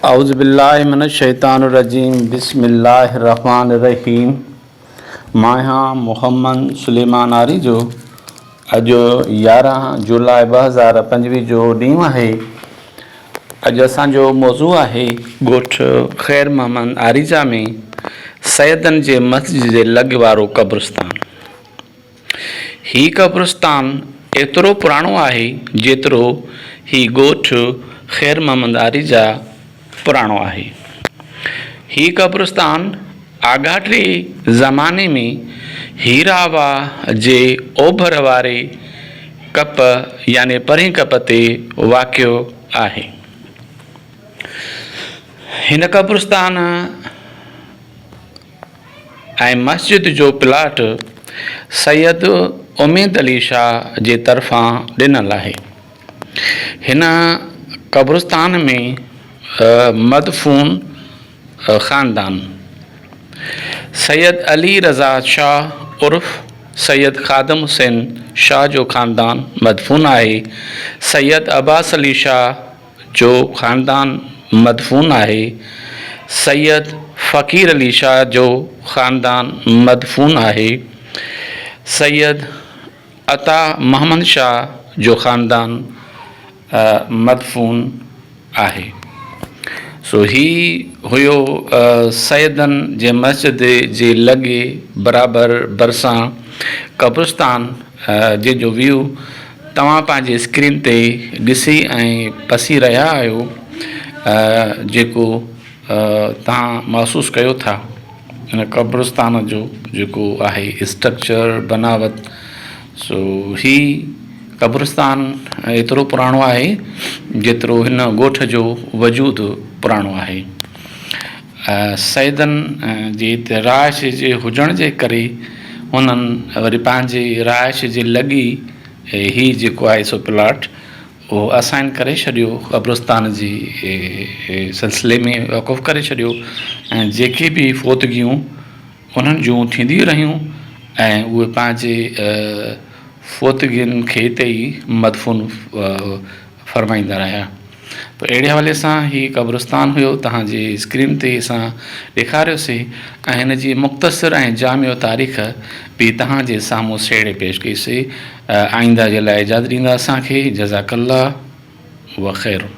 औज़ुबिल्लाहिमिनश्शैतानिर्रजीम बिस्मिल्लाहिर्रहमानिर्रहीम। मां आहियां मोहम्मद सुलेमान आरिजो। अॼु 11 जुलाई 2025 जो ॾींहुं आहे। अॼु असांजो मौज़ू आहे ॻोठु ख़ैर मोहम्मद आरिजा में सैयदनि जे मस्जिद जे लॻ वारो क़ब्रिस्तान। हीउ क़ब्रिस्तान एतिरो पुराणो आहे जेतिरो हीउ ॻोठु ख़ैर मोहम्मद आरिजा पुराणो आहे। हीउ क़ब्रिस्तान आगाटे ज़माने में हीरावा जे ओभर वारे कप यानी परें कप ते वाक़ियो आहे। हिन क़ब्रिस्तान ऐं मस्जिद जो प्लाट सैयद उमेद अली शाह जे तरफ़ां ॾिनल आहे। हिन क़ब्रिस्तान में मदफून ख़ानदान सैयद अली रज़ा शाह उर्फ़ सैयद ख़ादम हुसैन शाह जो ख़ानदान मदफून आहे। सैयद अब्बास अली शाह जो ख़ानदान मदफून आहे। सैयद फ़क़ीर अली शाह जो ख़ानदान मदफून आहे। सैयद अता मोहम्मद शाह जो ख़ानदान मदफून आहे। सो ही हुयो सैयदनि जे मस्जिद जे लॻे बराबरि भरिसां क़ब्रिस्तान जंहिंजो व्यू तव्हां पंहिंजे स्क्रीन ते ॾिसी ऐं पसी रहिया आहियो, जेको तव्हां महसूसु कयो था हिन क़ब्रिस्तान जो जेको आहे स्ट्रक्चर बनावट। सो ही क़ब्रिस्तान एतिरो पुराणो आहे जेतिरो हिन ॻोठ जो वजूदु पुराणो आहे। सैयदनि जी हिते रहाइश जे हुजण जे करे हुननि वरी पंहिंजे रहाइश जे लॻी ही जेको आहे सो प्लाट उहो असाइन करे छॾियो, क़ब्रिस्तान जी सिलसिले में वक़ुफ़ु करे छॾियो। ऐं जेके बि फ़ौतगियूं उन्हनि जूं थींदियूं रहियूं ऐं उहे पंहिंजे फ़ौतगियुनि खे हिते ई मदफून फ़रमाईंदा रहिया। त अहिड़े हवाले सां हीउ क़ब्रिस्तान हुयो तव्हांजे स्क्रीन ते असां ॾेखारियोसीं ऐं हिन जी मुख़्तसिर ऐं जामियो तारीख़ बि तव्हांजे साम्हूं सेड़े पेश कईसीं। आईंदा जे लाइ इजाज़त ॾींदा असांखे। जज़ाकल्ला व ख़ैरु।